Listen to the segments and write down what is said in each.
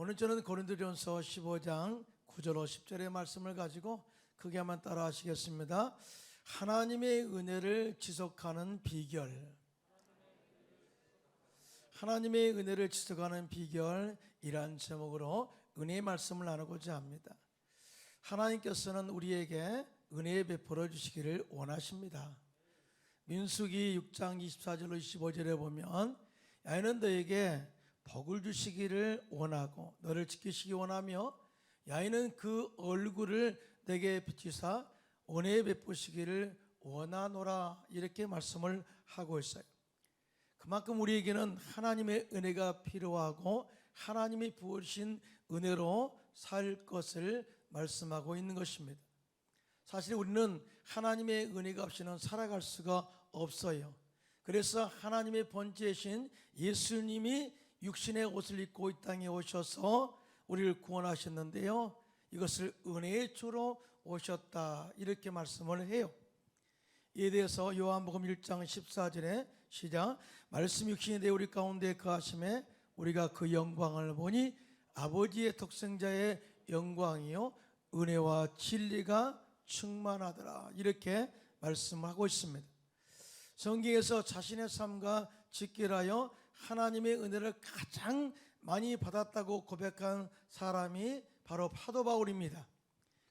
오늘 저는 고린도전서 15장 9절로 10절의 말씀을 가지고 크게 한번 따라 하시겠습니다. 하나님의 은혜를 지속하는 비결. 하나님의 은혜를 지속하는 비결이란 제목으로 은혜의 말씀을 나누고자 합니다. 하나님께서는 우리에게 은혜 베풀어 주시기를 원하십니다. 민수기 6장 24절로 25절에 보면 야훼는 너에게 복을 주시기를 원하고 너를 지키시기 원하며 야훼는 그 얼굴을 내게 비치사 은혜 베푸시기를 원하노라, 이렇게 말씀을 하고 있어요. 그만큼 우리에게는 하나님의 은혜가 필요하고 하나님이 부으신 은혜로 살 것을 말씀하고 있는 것입니다. 사실 우리는 하나님의 은혜가 없이는 살아갈 수가 없어요. 그래서 하나님의 번제신 예수님이 육신의 옷을 입고 이 땅에 오셔서 우리를 구원하셨는데요, 이것을 은혜의 주로 오셨다, 이렇게 말씀을 해요. 이에 대해서 요한복음 1장 14절에 시작. 말씀 육신이 되어 우리 가운데 거하심에 우리가 그 영광을 보니 아버지의 독생자의 영광이요 은혜와 진리가 충만하더라, 이렇게 말씀하고 있습니다. 성경에서 자신의 삶과 직결하여 하나님의 은혜를 가장 많이 받았다고 고백한 사람이 바로 사도 바울입니다.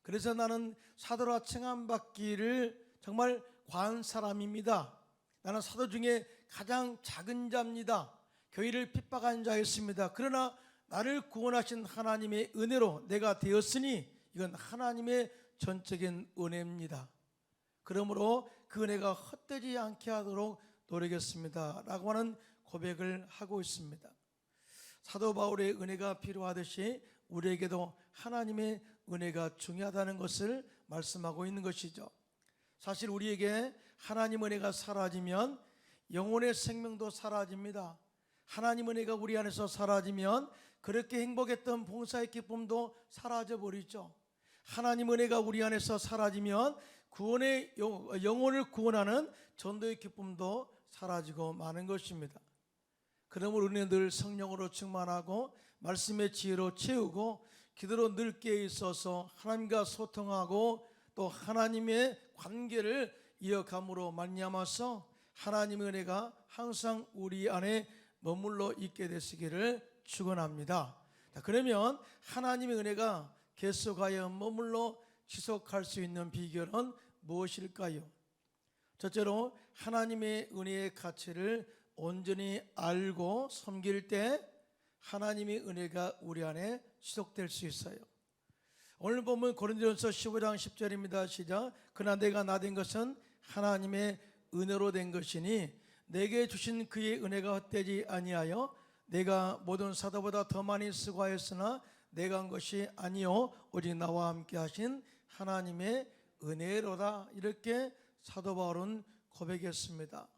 그래서 나는 사도라 칭함받기를 정말 과한 사람입니다. 나는 사도 중에 가장 작은 자입니다. 교회를 핍박한 자였습니다. 그러나 나를 구원하신 하나님의 은혜로 내가 되었으니 이건 하나님의 전적인 은혜입니다. 그러므로 그 은혜가 헛되지 않게 하도록 노력했습니다 라고 하는 고백을 하고 있습니다. 사도 바울의 은혜가 필요하듯이 우리에게도 하나님의 은혜가 중요하다는 것을 말씀하고 있는 것이죠. 사실 우리에게 하나님 은혜가 사라지면 영혼의 생명도 사라집니다. 하나님 은혜가 우리 안에서 사라지면 그렇게 행복했던 봉사의 기쁨도 사라져버리죠. 하나님 은혜가 우리 안에서 사라지면 구원의 영혼을 구원하는 전도의 기쁨도 사라지고 마는 것입니다. 그러므로 우리는 늘 성령으로 충만하고 말씀의 지혜로 채우고 기도로 늘 깨어 있어서 하나님과 소통하고 또 하나님의 관계를 이어감으로 말미암아서 하나님의 은혜가 항상 우리 안에 머물러 있게 되시기를 축원합니다. 그러면 하나님의 은혜가 계속하여 머물러 지속할 수 있는 비결은 무엇일까요? 첫째로 하나님의 은혜의 가치를 온전히 알고 섬길 때 하나님의 은혜가 우리 안에 지속될 수 있어요. 오늘 보면 고린도전서 15장 10절입니다. 시작. 그러나 내가 나 된 것은 하나님의 은혜로 된 것이니 내게 주신 그의 은혜가 헛되지 아니하여 내가 모든 사도보다 더 많이 수고하였으나 내가 한 것이 아니요 오직 나와 함께 하신 하나님의 은혜로다, 이렇게 사도 바울은 고백했습니다.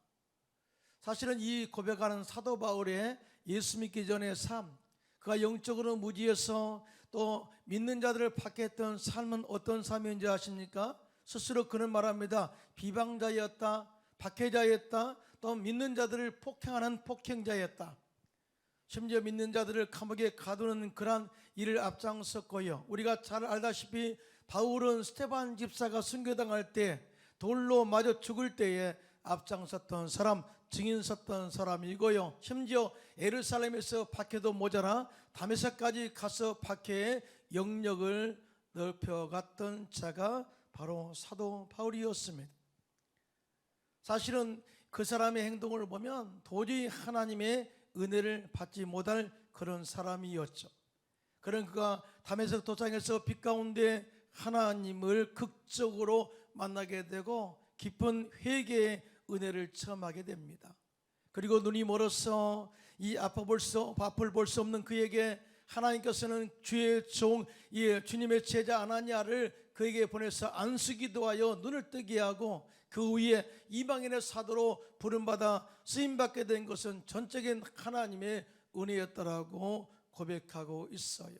사실은 이 고백하는 사도 바울의 예수 믿기 전의 삶, 그가 영적으로 무지해서 또 믿는 자들을 박해했던 삶은 어떤 삶인지 아십니까? 스스로 그는 말합니다. 비방자였다, 박해자였다, 또 믿는 자들을 폭행하는 폭행자였다. 심지어 믿는 자들을 감옥에 가두는 그러한 일을 앞장섰고요. 우리가 잘 알다시피 바울은 스데반 집사가 순교당할 때 돌로 맞아 죽을 때에 앞장섰던 사람, 증인 섰던 사람이고요. 심지어 예루살렘에서 박해도 모자라 다메섹까지 가서 박해의 영역을 넓혀갔던 자가 바로 사도 바울이었습니다. 사실은 그 사람의 행동을 보면 도저히 하나님의 은혜를 받지 못할 그런 사람이었죠. 그런 그가 다메섹 도상에서 빛 가운데 하나님을 극적으로 만나게 되고 깊은 회개의 은혜를 체험하게 됩니다. 그리고 눈이 멀어서 이 앞을 볼 수 없는 그에게 하나님께서는 주의 종, 주님의 제자 아나니아를 그에게 보내서 안수기도하여 눈을 뜨게 하고 그 위에 이방인의 사도로 부름받아 쓰임받게 된 것은 전적인 하나님의 은혜였다라고 고백하고 있어요.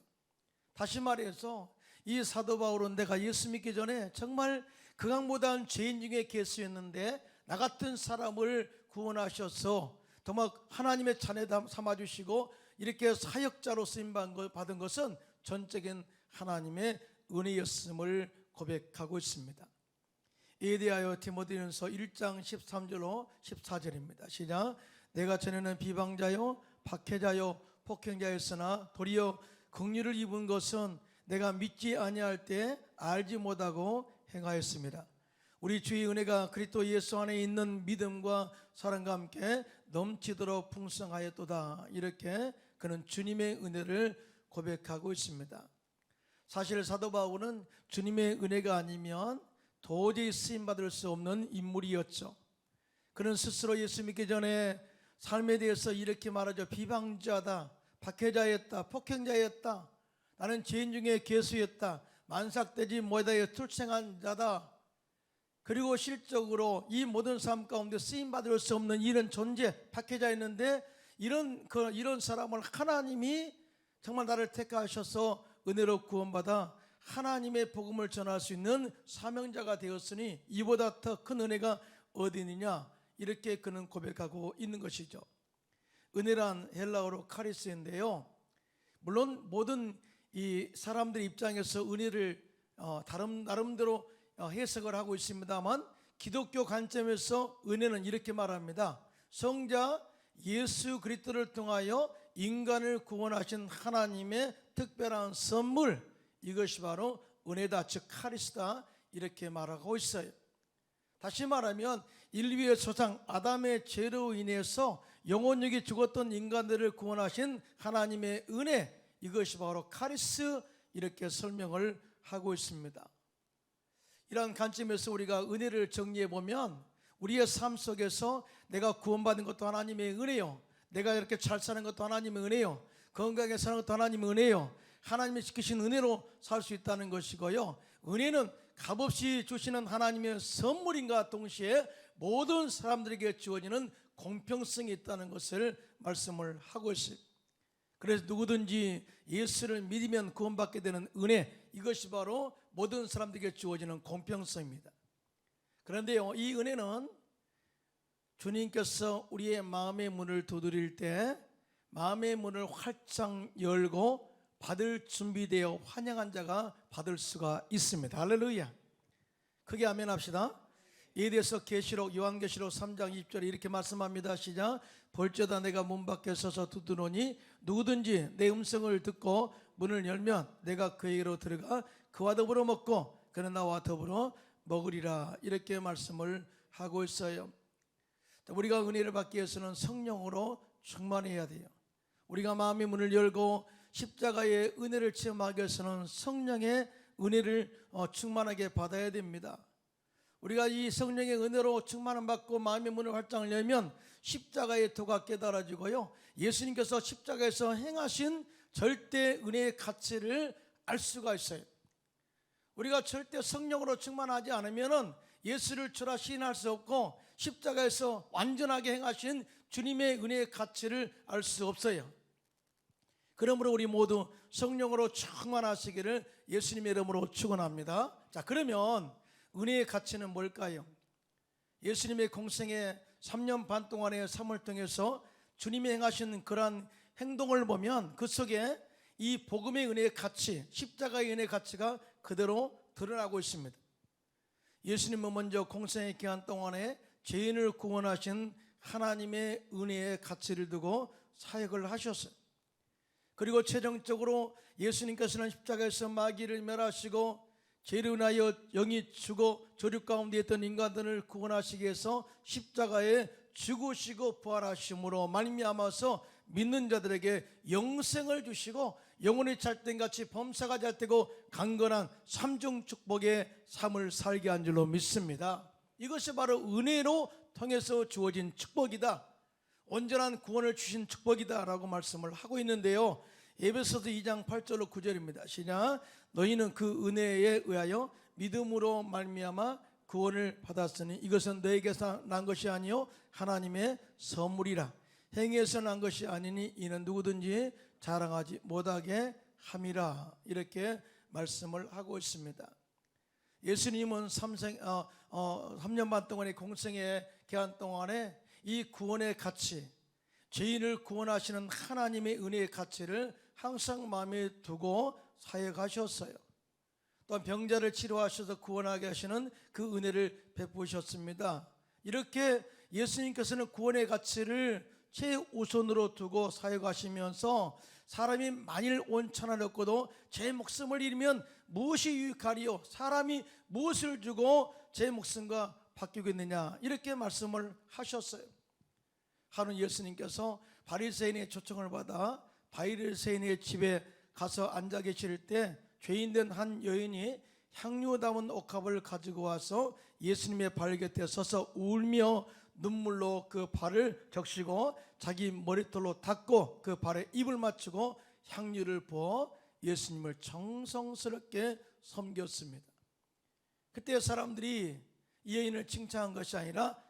다시 말해서 이 사도 바울은 내가 예수 믿기 전에 정말 그강보다는 죄인 중에 개수였는데 나 같은 사람을 구원하셔서 정말 하나님의 자녀 삼아주시고 이렇게 사역자로 쓰임 받은 것은 전적인 하나님의 은혜였음을 고백하고 있습니다. 이에 대하여 디모데전서 1장 13절로 14절입니다. 시작. 내가 전에는 비방자요 박해자요 폭행자였으나 도리어 긍휼을 입은 것은 내가 믿지 아니할 때 알지 못하고 행하였습니다. 우리 주의 은혜가 그리스도 예수 안에 있는 믿음과 사랑과 함께 넘치도록 풍성하였도다. 이렇게 그는 주님의 은혜를 고백하고 있습니다. 사실 사도 바울은 주님의 은혜가 아니면 도저히 쓰임받을 수 없는 인물이었죠. 그는 스스로 예수 믿기 전에 삶에 대해서 이렇게 말하죠. 비방자다, 박해자였다, 폭행자였다, 나는 죄인 중에 괴수였다, 만삭되지 못하여 출생한 자다. 그리고 실적으로 이 모든 삶 가운데 쓰임받을 수 없는 이런 존재, 박해자였는데 이런 사람을 하나님이 정말 나를 택하셔서 은혜로 구원받아 하나님의 복음을 전할 수 있는 사명자가 되었으니 이보다 더 큰 은혜가 어디 있느냐, 이렇게 그는 고백하고 있는 것이죠. 은혜란 헬라어로 카리스인데요, 물론 모든 이 사람들 입장에서 은혜를 나름대로 해석을 하고 있습니다만, 기독교 관점에서 은혜는 이렇게 말합니다. 성자 예수 그리스도를 통하여 인간을 구원하신 하나님의 특별한 선물, 이것이 바로 은혜다, 즉 카리스다, 이렇게 말하고 있어요. 다시 말하면 인류의 조상 아담의 죄로 인해서 영혼력이 죽었던 인간들을 구원하신 하나님의 은혜, 이것이 바로 카리스, 이렇게 설명을 하고 있습니다. 이러한 관점에서 우리가 은혜를 정리해 보면 우리의 삶 속에서 내가 구원받은 것도 하나님의 은혜요, 내가 이렇게 잘 사는 것도 하나님의 은혜요, 건강하게 사는 것도 하나님의 은혜요, 하나님이 지키신 은혜로 살 수 있다는 것이고요. 은혜는 값없이 주시는 하나님의 선물인가 동시에 모든 사람들에게 주어지는 공평성이 있다는 것을 말씀을 하고 있어요. 그래서 누구든지 예수를 믿으면 구원받게 되는 은혜, 이것이 바로 모든 사람들에게 주어지는 공평성입니다. 그런데요, 이 은혜는 주님께서 우리의 마음의 문을 두드릴 때 마음의 문을 활짝 열고 받을 준비되어 환영한 자가 받을 수가 있습니다. 할렐루야. 크게 아멘 합시다. 이에 대해서 계시록 요한계시록 3장 20절에 이렇게 말씀합니다. 시작. 볼지어다 내가 문 밖에 서서 두드리니 누구든지 내 음성을 듣고 문을 열면 내가 그에게로 들어가 그와 더불어 먹고 그는 나와 더불어 먹으리라. 이렇게 말씀을 하고 있어요. 우리가 은혜를 받기 위해서는 성령으로 충만해야 돼요. 우리가 마음의 문을 열고 십자가의 은혜를 체험하기 위해서는 성령의 은혜를 충만하게 받아야 됩니다. 우리가 이 성령의 은혜로 충만을 받고 마음의 문을 활짝 열면 십자가의 도가 깨달아지고요, 예수님께서 십자가에서 행하신 절대 은혜의 가치를 알 수가 있어요. 우리가 절대 성령으로 충만하지 않으면 예수를 주라 시인할 수 없고 십자가에서 완전하게 행하신 주님의 은혜의 가치를 알 수 없어요. 그러므로 우리 모두 성령으로 충만하시기를 예수님의 이름으로 축원합니다. 자, 그러면 은혜의 가치는 뭘까요? 예수님의 공생의 3년 반 동안의 삶을 통해서 주님이 행하신 그러한 행동을 보면 그 속에 이 복음의 은혜의 가치, 십자가의 은혜의 가치가 그대로 드러나고 있습니다. 예수님은 먼저 공생의 기간 동안에 죄인을 구원하신 하나님의 은혜의 가치를 두고 사역을 하셨어요. 그리고 최종적으로 예수님께서는 십자가에서 마귀를 멸하시고 죄로 인하여 영이 죽어 조류 가운데 있던 인간들을 구원하시기 위해서 십자가에 죽으시고 부활하심으로 말미암아서 믿는 자들에게 영생을 주시고 영혼이 잘된같이 범사가 잘되고 강건한 삼중 축복의 삶을 살게 한 줄로 믿습니다. 이것이 바로 은혜로 통해서 주어진 축복이다, 온전한 구원을 주신 축복이다 라고 말씀을 하고 있는데요, 에베소서 2장 8절로 9절입니다. 시작. 너희는 그 은혜에 의하여 믿음으로 말미암아 구원을 받았으니 이것은 너에게서 난 것이 아니요 하나님의 선물이라. 행위에서 난 것이 아니니 이는 누구든지 자랑하지 못하게 함이라. 이렇게 말씀을 하고 있습니다. 예수님은 3년 반 동안의 공생의 기간 동안에 이 구원의 가치, 죄인을 구원하시는 하나님의 은혜의 가치를 항상 마음에 두고 사역하셨어요. 또한 병자를 치료하셔서 구원하게 하시는 그 은혜를 베푸셨습니다. 이렇게 예수님께서는 구원의 가치를 최우선으로 두고 사역하시면서 사람이 만일 온천을 얻고도 제 목숨을 잃으면 무엇이 유익하리요? 사람이 무엇을 주고 제 목숨과 바뀌겠느냐? 이렇게 말씀을 하셨어요. 하루 예수님께서 바리새인의 초청을 받아 바리새인의 집에 가서 앉아 계실 때 죄인된 한 여인이 향유 담은 옥합을 가지고 와서 예수님의 발 곁에 서서 울며 눈물로 그 발을 적시고 자기 머리털로 닦고 그 발에 입을 맞추고 향유를 부어 예수님을 정성스럽게 섬겼습니다. 그때 사람들이 이 여인을 칭찬한 것이 아니라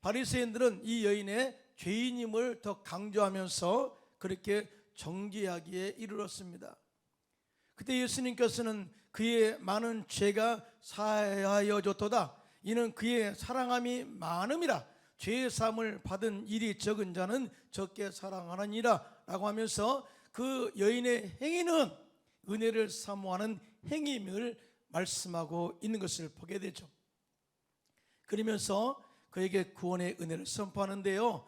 바리새인들은 이 여인의 죄인임을 더 강조하면서 그렇게 정죄하기에 이르렀습니다. 그때 예수님께서는 그의 많은 죄가 사하여졌도다. 이는 그의 사랑함이 많음이라. 죄의 사함을 받은 일이 적은 자는 적게 사랑하느니라 라고 하면서 그 여인의 행위는 은혜를 사모하는 행위임을 말씀하고 있는 것을 보게 되죠. 그러면서 그에게 구원의 은혜를 선포하는데요.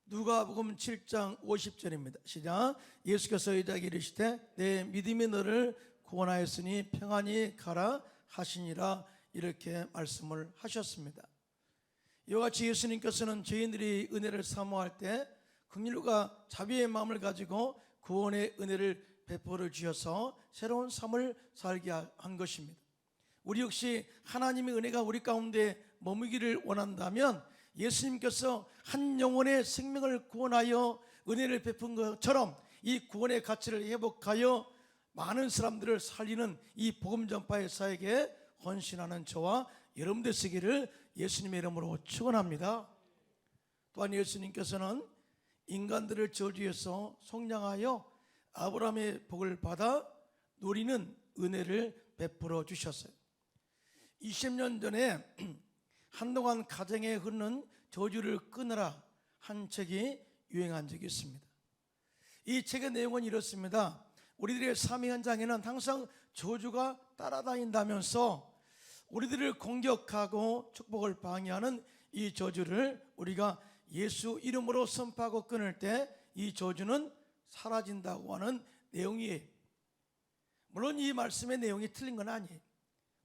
누가복음 7장 50절입니다. 시작. 예수께서 여자에게 이르시되 내 믿음이 너를 구원하였으니 평안히 가라 하시니라. 이렇게 말씀을 하셨습니다. 이와 같이 예수님께서는 죄인들이 은혜를 사모할 때 긍휼과 자비의 마음을 가지고 구원의 은혜를 베풀어 주셔서 새로운 삶을 살게 한 것입니다. 우리 역시 하나님의 은혜가 우리 가운데 머무기를 원한다면 예수님께서 한 영혼의 생명을 구원하여 은혜를 베푼 것처럼 이 구원의 가치를 회복하여 많은 사람들을 살리는 이 복음 전파의 사역에 헌신하는 저와 여러분들 되시기를 예수님의 이름으로 축원합니다. 또한 예수님께서는 인간들을 저주에서 속량하여 아브라함의 복을 받아 누리는 은혜를 베풀어 주셨어요. 20년 전에 한동안 가정에 흐르는 저주를 끊으라 한 책이 유행한 적이 있습니다. 이 책의 내용은 이렇습니다. 우리들의 삶의 현장에는 항상 저주가 따라다닌다면서 우리들을 공격하고 축복을 방해하는 이 저주를 우리가 예수 이름으로 선포하고 끊을 때 이 저주는 사라진다고 하는 내용이에요. 물론 이 말씀의 내용이 틀린 건 아니에요.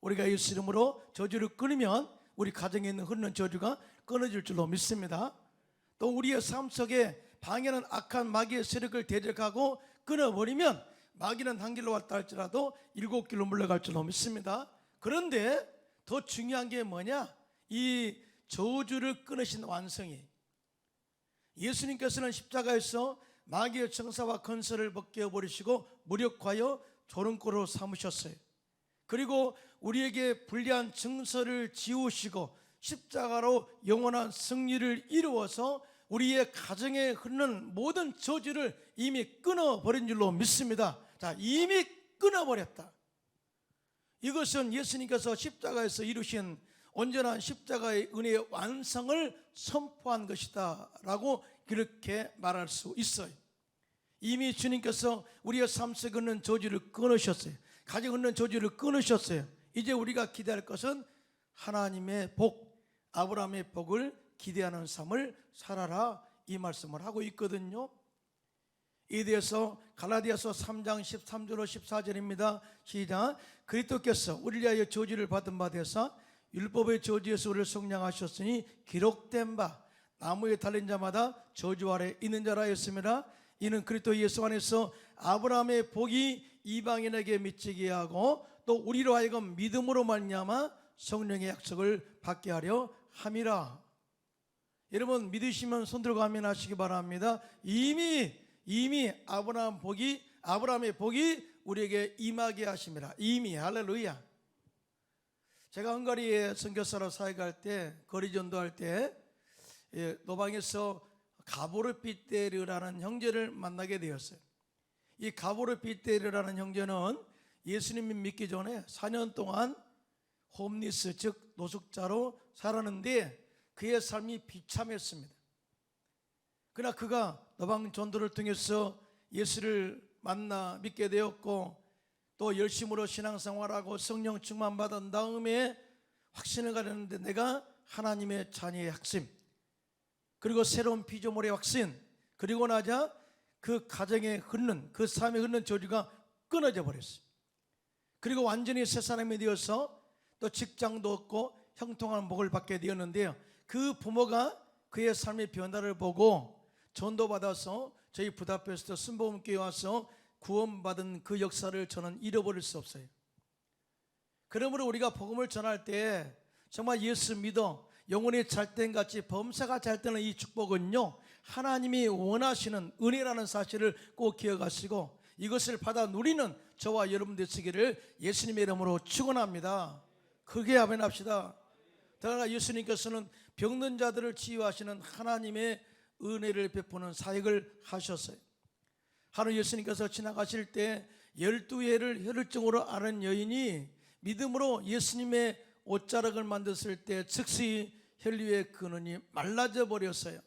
우리가 예수 이름으로 저주를 끊으면 우리 가정에 있는 흐르는 저주가 끊어질 줄로 믿습니다. 또 우리의 삶 속에 방해하는 악한 마귀의 세력을 대적하고 끊어버리면 마귀는 한 길로 왔다 할지라도 7길로 물러갈 줄로 믿습니다. 그런데 더 중요한 게 뭐냐? 이 저주를 끊으신 완성이 예수님께서는 십자가에서 마귀의 정사와 건설을 벗겨버리시고 무력화하여 조롱고로 삼으셨어요. 그리고 우리에게 불리한 증서를 지우시고 십자가로 영원한 승리를 이루어서 우리의 가정에 흐르는 모든 저주를 이미 끊어버린 줄로 믿습니다. 자, 이미 끊어버렸다. 이것은 예수님께서 십자가에서 이루신 온전한 십자가의 은혜의 완성을 선포한 것이다 라고 그렇게 말할 수 있어요. 이미 주님께서 우리의 삶 속에 흐르는 저주를 끊으셨어요. 가정에 흐르는 저주를 끊으셨어요. 이제 우리가 기대할 것은 하나님의 복, 아브라함의 복을 기대하는 삶을 살아라 이 말씀을 하고 있거든요. 이에 대해서 갈라디아서 3장 13절로 14절입니다. 시작. 그리스도께서 우리를 위하여 저주를 받은 바 되사 율법의 저주에서 우리를 속량하셨으니 기록된 바 나무에 달린 자마다 저주 아래 있는 자라 했습니다. 이는 그리스도 예수 안에서 아브라함의 복이 이방인에게 미치게 하고 또 우리로 하여금 믿음으로 말미암아 성령의 약속을 받게 하려 함이라. 여러분 믿으시면 손들고 아멘 하시기 바랍니다. 이미 아브라함의 복이 우리에게 임하게 하심이라. 이미 할렐루야. 제가 헝가리에 선교사로 사역할 때 거리 전도할 때 노방에서 가보르 삐테르라는 형제를 만나게 되었어요. 이 가보르 삐테르라는 형제는 예수님을 믿기 전에 4년 동안 홈리스 즉 노숙자로 살았는데 그의 삶이 비참했습니다. 그러나 그가 너방 전도를 통해서 예수를 만나 믿게 되었고 또 열심으로 신앙생활하고 성령 충만 받은 다음에 확신을 가졌는데 내가 하나님의 자녀의 확신, 그리고 새로운 피조물의 확신, 그리고 나자 그 가정에 흐르는, 그 삶에 흐르는 저주가 끊어져 버렸어요. 그리고 완전히 새 사람이 되어서 또 직장도 얻고 형통한 복을 받게 되었는데요, 그 부모가 그의 삶의 변화를 보고 전도받아서 저희 부다페스트 순복음교회 와서 구원받은 그 역사를 저는 잃어버릴 수 없어요. 그러므로 우리가 복음을 전할 때 정말 예수 믿어 영혼이 잘된같이 범사가 잘되는 이 축복은요, 하나님이 원하시는 은혜라는 사실을 꼭 기억하시고 이것을 받아 누리는 저와 여러분 되시기를 예수님의 이름으로 축원합니다. 크게 아멘합시다. 더나 예수님께서는 병든 자들을 치유하시는 하나님의 은혜를 베푸는 사역을 하셨어요. 하루 예수님께서 지나가실 때 12해를 혈루증으로 앓은 여인이 믿음으로 예수님의 옷자락을 만졌을 때 즉시 혈류의 근원이 말라져 버렸어요.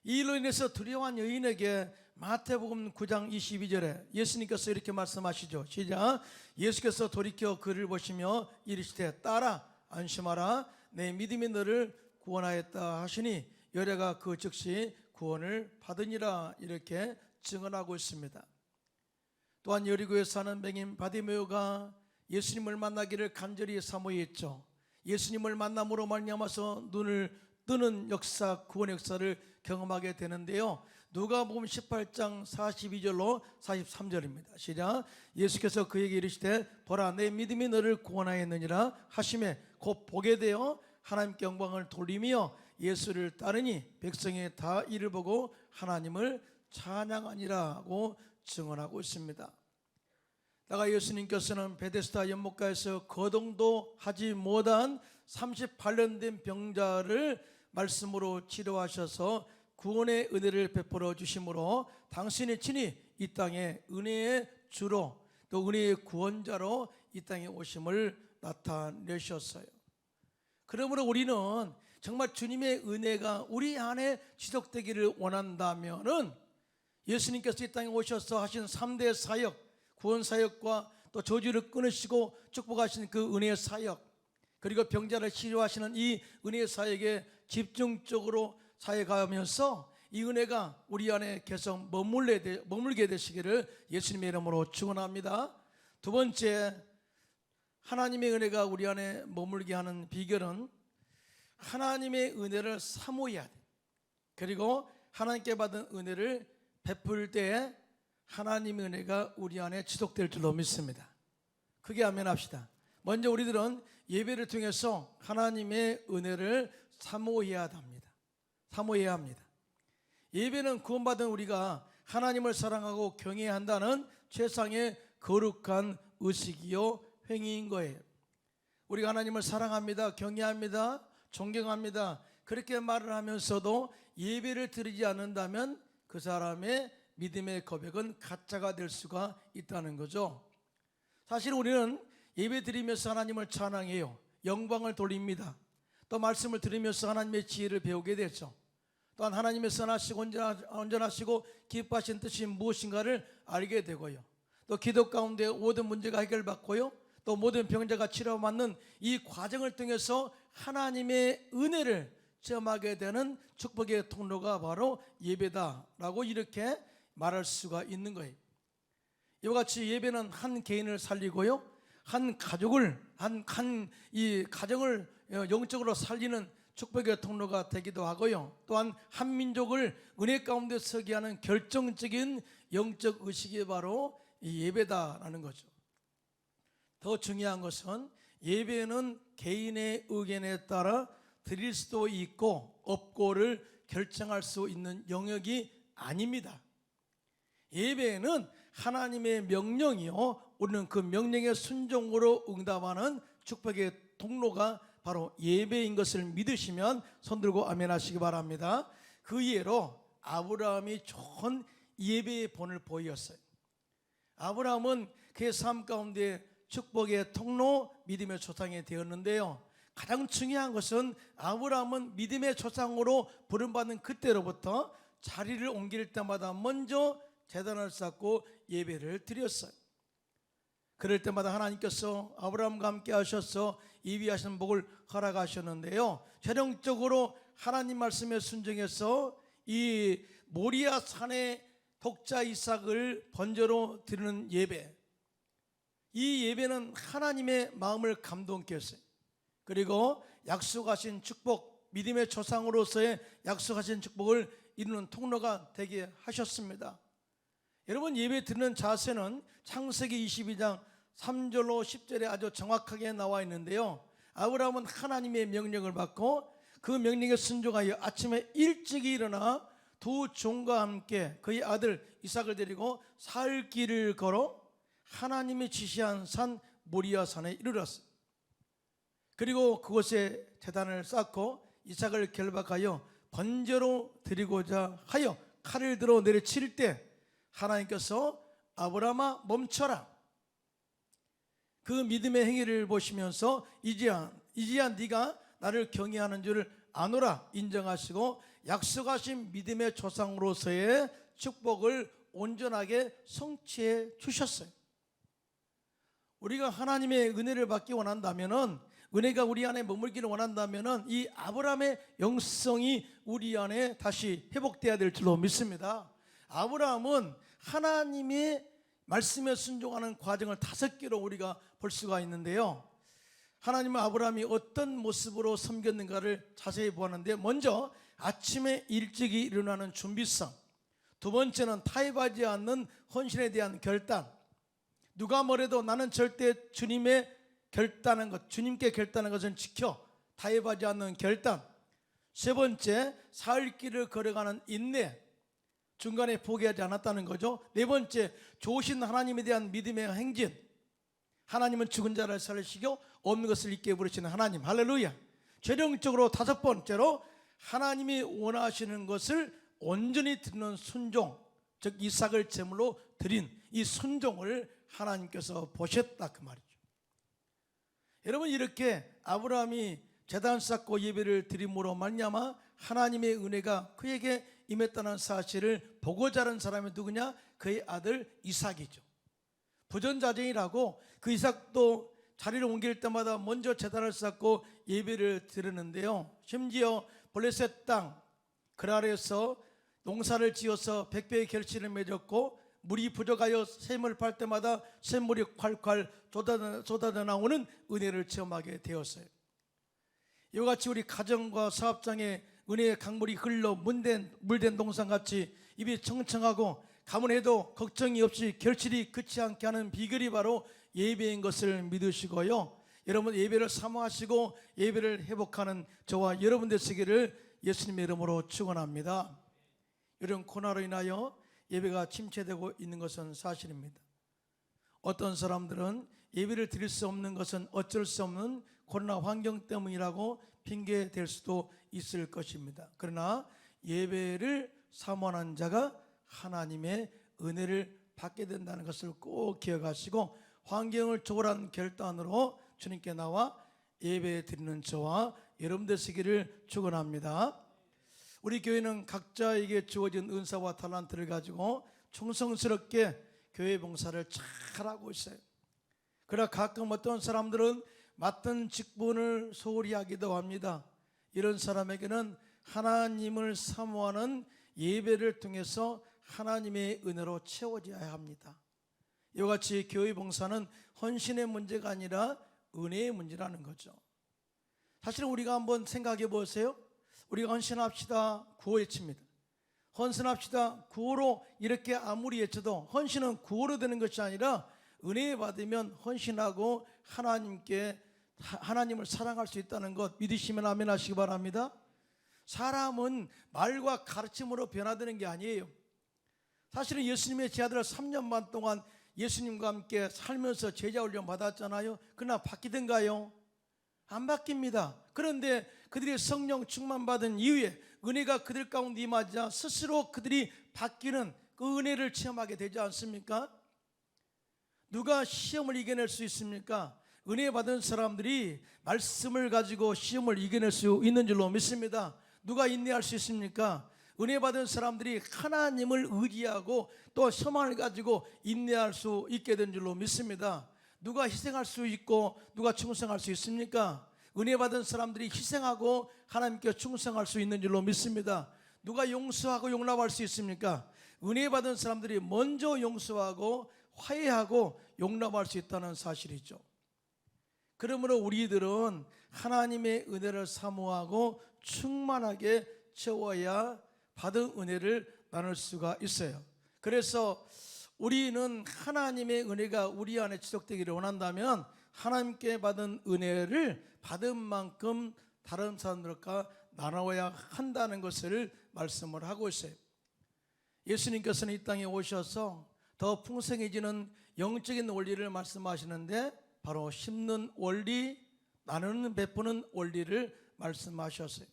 이 일로 인해서 두려워한 여인에게 마태복음 9장 22절에 예수님께서 이렇게 말씀하시죠. 시작. 예수께서 돌이켜 그를 보시며 이르시되 딸아 안심하라, 내 믿음이 너를 구원하였다 하시니 여자가 그 즉시 구원을 받으니라, 이렇게 증언하고 있습니다. 또한 여리고에 사는 맹인 바디메오가 예수님을 만나기를 간절히 사모했죠. 예수님을 만남으로 말미암아서 눈을 뜨는 역사, 구원 역사를 경험하게 되는데요, 누가복음 18장 42절로 43절입니다. 시작. 예수께서 그에게 이르시되 보라 내 믿음이 너를 구원하였느니라 하시매 곧 보게 되어 하나님께 영광을 돌리며 예수를 따르니 백성이 다 이를 보고 하나님을 찬양하니라고 증언하고 있습니다. 다가 예수님께서는 베데스다 연못가에서 거동도 하지 못한 38년 된 병자를 말씀으로 치료하셔서 구원의 은혜를 베풀어 주심으로 당신이 친히 이 땅에 은혜의 주로 또 은혜의 구원자로 이 땅에 오심을 나타내셨어요. 그러므로 우리는 정말 주님의 은혜가 우리 안에 지속되기를 원한다면은 예수님께서 이 땅에 오셔서 하신 3대 사역, 구원 사역과 또 저주를 끊으시고 축복하신 그 은혜의 사역, 그리고 병자를 치료하시는 이 은혜의 사역에 집중적으로 사역하면서 이 은혜가 우리 안에 계속 머물게 되시기를 예수님의 이름으로 축원합니다. 두 번째, 하나님의 은혜가 우리 안에 머물게 하는 비결은 하나님의 은혜를 사모해야 돼. 그리고 하나님께 받은 은혜를 베풀 때 하나님의 은혜가 우리 안에 지속될 줄로 믿습니다. 크게 아멘합시다. 먼저 우리들은 예배를 통해서 하나님의 은혜를 사모해야 합니다. 사모해야 합니다. 예배는 구원받은 우리가 하나님을 사랑하고 경외해야 한다는 최상의 거룩한 의식이요 행위인 거예요. 우리가 하나님을 사랑합니다, 경외합니다, 존경합니다, 그렇게 말을 하면서도 예배를 드리지 않는다면 그 사람의 믿음의 고백은 가짜가 될 수가 있다는 거죠. 사실 우리는 예배 드리면서 하나님을 찬양해요. 영광을 돌립니다. 또 말씀을 들으면서 하나님의 지혜를 배우게 되죠. 또한 하나님의 선하시고 온전하시고 기뻐하신 뜻이 무엇인가를 알게 되고요. 또 기도 가운데 모든 문제가 해결받고요, 또 모든 병자가 치료받는 이 과정을 통해서 하나님의 은혜를 체험하게 되는 축복의 통로가 바로 예배다라고 이렇게 말할 수가 있는 거예요. 이와 같이 예배는 한 개인을 살리고요, 한 가족을 이 가정을 영적으로 살리는 축복의 통로가 되기도 하고요, 또한 한 민족을 은혜 가운데 서게 하는 결정적인 영적 의식이 바로 이 예배다라는 거죠. 더 중요한 것은 예배는 개인의 의견에 따라 드릴 수도 있고 없고를 결정할 수 있는 영역이 아닙니다. 예배는 하나님의 명령이요, 우리는 그 명령의 순종으로 응답하는 축복의 통로가 바로 예배인 것을 믿으시면 손들고 아멘 하시기 바랍니다. 그 예로 아브라함이 좋은 예배의 본을 보였어요. 아브라함은 그의 삶 가운데 축복의 통로, 믿음의 조상이 되었는데요, 가장 중요한 것은 아브라함은 믿음의 조상으로 부름받은 그때로부터 자리를 옮길 때마다 먼저 제단을 쌓고 예배를 드렸어요. 그럴 때마다 하나님께서 아브라함과 함께 하셔서 이위하신 복을 허락하셨는데요, 최종적으로 하나님 말씀에 순종해서 이 모리아 산의 독자 이삭을 번제로 드리는 예배, 이 예배는 하나님의 마음을 감동케 했어요. 그리고 약속하신 축복, 믿음의 조상으로서의 약속하신 축복을 이루는 통로가 되게 하셨습니다. 여러분, 예배 드리는 자세는 창세기 22장 3절로 10절에 아주 정확하게 나와 있는데요, 아브라함은 하나님의 명령을 받고 그 명령에 순종하여 아침에 일찍이 일어나 두 종과 함께 그의 아들 이삭을 데리고 사흘 길을 걸어 하나님이 지시한 산 모리아 산에 이르렀어요. 그리고 그곳에 제단을 쌓고 이삭을 결박하여 번제로 드리고자 하여 칼을 들어 내려칠 때 하나님께서 아브라함아 멈춰라, 그 믿음의 행위를 보시면서 이제야 네가 나를 경외하는 줄을 아노라 인정하시고 약속하신 믿음의 조상으로서의 축복을 온전하게 성취해 주셨어요. 우리가 하나님의 은혜를 받기 원한다면은, 은혜가 우리 안에 머물기를 원한다면은 이 아브라함의 영성이 우리 안에 다시 회복돼야 될 줄로 믿습니다. 아브라함은 하나님의 말씀에 순종하는 과정을 5개로 우리가 볼 수가 있는데요, 하나님은 아브라함이 어떤 모습으로 섬겼는가를 자세히 보았는데, 먼저 아침에 일찍이 일어나는 준비성, 두 번째는 타협하지 않는 헌신에 대한 결단, 누가 뭐래도 나는 절대 주님의 결단한 것, 주님께 결단한 것은 지켜 타협하지 않는 결단, 세 번째 사흘 길을 걸어가는 인내, 중간에 포기하지 않았다는 거죠. 네 번째 좋으신 하나님에 대한 믿음의 행진, 하나님은 죽은 자를 살리시고 없는 것을 있게 부르시는 하나님, 할렐루야. 최종적으로 5번째로 하나님이 원하시는 것을 온전히 드리는 순종, 즉 이삭을 제물로 드린 이 순종을 하나님께서 보셨다, 그 말이죠. 여러분, 이렇게 아브라함이 제단 쌓고 예배를 드림으로 말미암아 하나님의 은혜가 그에게 임했다는 사실을 보고 자란 사람이 누구냐? 그의 아들 이삭이죠. 부전자쟁이라고 그 이삭도 자리를 옮길 때마다 먼저 제단을 쌓고 예배를 드리는데요, 심지어 블레셋 땅 그랄에서 농사를 지어서 백배의 결실을 맺었고, 물이 부족하여 샘을 팔 때마다 샘물이 콸콸 쏟아져 나오는 은혜를 체험하게 되었어요. 이와 같이 우리 가정과 사업장에 은혜의 강물이 흘러 물된 동산같이 입이 청청하고 가문해도 걱정이 없이 결실이 그치 않게 하는 비결이 바로 예배인 것을 믿으시고요, 여러분 예배를 사모하시고 예배를 회복하는 저와 여러분 되시기를 예수님의 이름으로 축원합니다. 이런 코로나로 인하여 예배가 침체되고 있는 것은 사실입니다. 어떤 사람들은 예배를 드릴 수 없는 것은 어쩔 수 없는 코로나 환경 때문이라고 핑계댈 수도 있을 것입니다. 그러나 예배를 사모하는 자가 하나님의 은혜를 받게 된다는 것을 꼭 기억하시고, 환경을 초월한 결단으로 주님께 나와 예배 드리는 저와 여러분 되시기를 축원합니다. 우리 교회는 각자에게 주어진 은사와 탤런트를 가지고 충성스럽게 교회 봉사를 잘하고 있어요. 그러나 가끔 어떤 사람들은 맡은 직분을 소홀히 하기도 합니다. 이런 사람에게는 하나님을 사모하는 예배를 통해서 하나님의 은혜로 채워져야 합니다. 이와 같이 교회 봉사는 헌신의 문제가 아니라 은혜의 문제라는 거죠. 사실 우리가 한번 생각해 보세요. 우리가 헌신합시다 구호 외칩니다. 헌신합시다 구호로 이렇게 아무리 외쳐도 헌신은 구호로 되는 것이 아니라 은혜 받으면 헌신하고 하나님을 사랑할 수 있다는 것 믿으시면 아멘 하시기 바랍니다. 사람은 말과 가르침으로 변화되는 게 아니에요. 사실은 예수님의 제자들 3년 반 동안 예수님과 함께 살면서 제자 훈련 받았잖아요. 그러나 바뀌던가요? 안 바뀝니다. 그런데 그들이 성령 충만 받은 이후에 은혜가 그들 가운데 임하자 스스로 그들이 바뀌는 그 은혜를 체험하게 되지 않습니까? 누가 시험을 이겨낼 수 있습니까? 은혜 받은 사람들이 말씀을 가지고 시험을 이겨낼 수 있는 줄로 믿습니다. 누가 인내할 수 있습니까? 은혜 받은 사람들이 하나님을 의지하고 또 소망을 가지고 인내할 수 있게 된 줄로 믿습니다. 누가 희생할 수 있고 누가 충성할 수 있습니까? 은혜 받은 사람들이 희생하고 하나님께 충성할 수 있는 줄로 믿습니다. 누가 용서하고 용납할 수 있습니까? 은혜 받은 사람들이 먼저 용서하고 화해하고 용납할 수 있다는 사실이죠. 그러므로 우리들은 하나님의 은혜를 사모하고 충만하게 채워야 받은 은혜를 나눌 수가 있어요. 그래서 우리는 하나님의 은혜가 우리 안에 지속되기를 원한다면 하나님께 받은 은혜를 받은 만큼 다른 사람들과 나눠야 한다는 것을 말씀을 하고 있어요. 예수님께서는 이 땅에 오셔서 더 풍성해지는 영적인 원리를 말씀하시는데 바로 심는 원리, 나누는 베푸는 원리를 말씀하셨어요.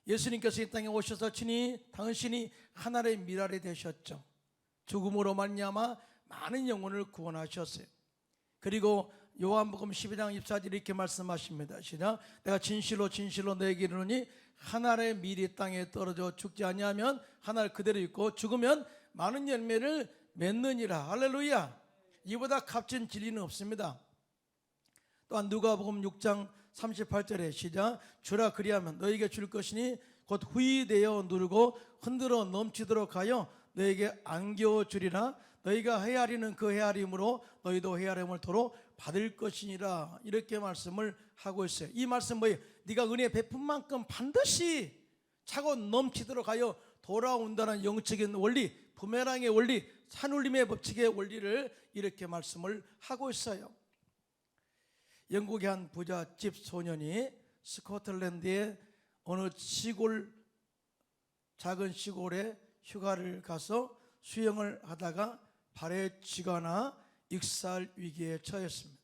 예수님께서 이 땅에 오셔서 친히 당신이 하나님의 미랄이 되셨죠. 죽음으로 말미암아 많은 영혼을 구원하셨어요. 그리고 요한복음 12장 24절 이렇게 말씀하십니다. 시작. 내가 진실로 진실로 너에게 이르노니 하나의 밀이 땅에 떨어져 죽지 아니하면 하나를 그대로 있고 죽으면 많은 열매를 맺느니라. 할렐루야. 이보다 값진 진리는 없습니다. 또한 누가복음 6장 38절에 시작. 주라 그리하면 너에게 줄 것이니 곧 후히되어 누르고 흔들어 넘치도록 하여 너에게 안겨 주리라. 너희가 헤아리는 그 헤아림으로 너희도 헤아림을 도로 받을 것이니라. 이렇게 말씀을 하고 있어요. 이 말씀 뭐예요? 네가 은혜 베푼 만큼 반드시 차고 넘치도록 하여 돌아온다는 영적인 원리, 부메랑의 원리, 산울림의 법칙의 원리를 이렇게 말씀을 하고 있어요. 영국의 한 부잣집 소년이 스코틀랜드의 어느 시골, 작은 시골에 휴가를 가서 수영을 하다가 발에 쥐가 나 익살 위기에 처했습니다.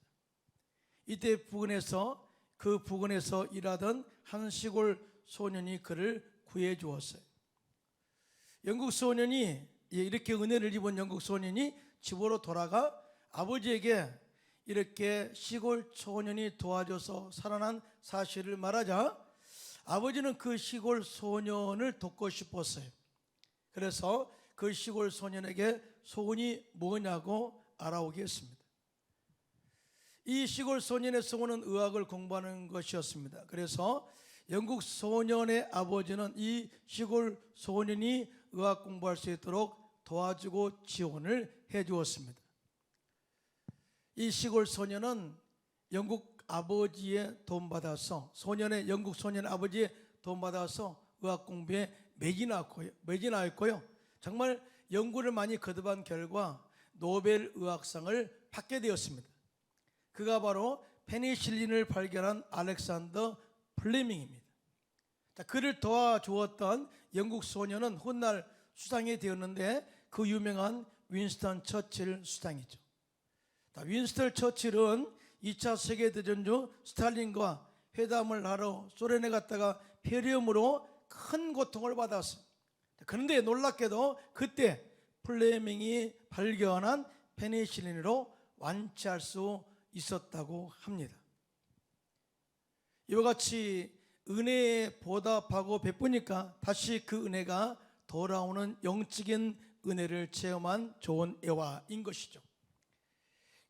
이때 그 부근에서 일하던 한 시골 소년이 그를 구해 주었어요. 영국 소년이, 이렇게 은혜를 입은 영국 소년이 집으로 돌아가 아버지에게 이렇게 시골 소년이 도와줘서 살아난 사실을 말하자 아버지는 그 시골 소년을 돕고 싶었어요. 그래서 그 시골 소년에게 소원이 뭐냐고 알아오게 했습니다. 이 시골 소년의 소원은 의학을 공부하는 것이었습니다. 그래서 영국 소년의 아버지는 이 시골 소년이 의학 공부할 수 있도록 도와주고 지원을 해 주었습니다. 이 시골 소년은 영국 아버지의 도움받아서 영국 소년 아버지의 도움받아서 의학 공부에 매진하였고요. 정말 연구를 많이 거듭한 결과 노벨 의학상을 받게 되었습니다. 그가 바로 페니실린을 발견한 알렉산더 플레밍입니다. 그를 도와주었던 영국 소년은 훗날 수상이 되었는데 그 유명한 윈스턴 처칠 수상이죠. 윈스턴 처칠은 2차 세계대전 중 스탈린과 회담을 하러 소련에 갔다가 폐렴으로 큰 고통을 받았어요. 그런데 놀랍게도 그때 플레밍이 발견한 페니실린으로 완치할 수 있었다고 합니다. 이와 같이 은혜에 보답하고 베푸니까 다시 그 은혜가 돌아오는 영적인 은혜를 체험한 좋은 예화인 것이죠.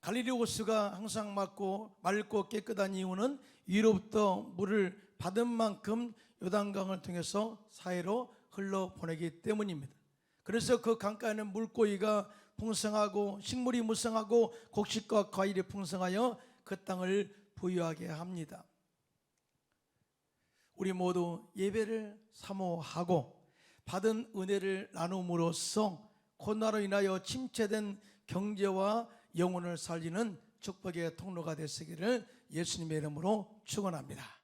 갈릴리 호수가 항상 맑고 깨끗한 이유는 위로부터 물을 받은 만큼 요단강을 통해서 사해로 흘러보내기 때문입니다. 그래서 그 강가에는 물고기가 풍성하고 식물이 무성하고 곡식과 과일이 풍성하여 그 땅을 부유하게 합니다. 우리 모두 예배를 사모하고 받은 은혜를 나눔으로써 코로나로 인하여 침체된 경제와 영혼을 살리는 축복의 통로가 되시기를 예수님의 이름으로 축원합니다.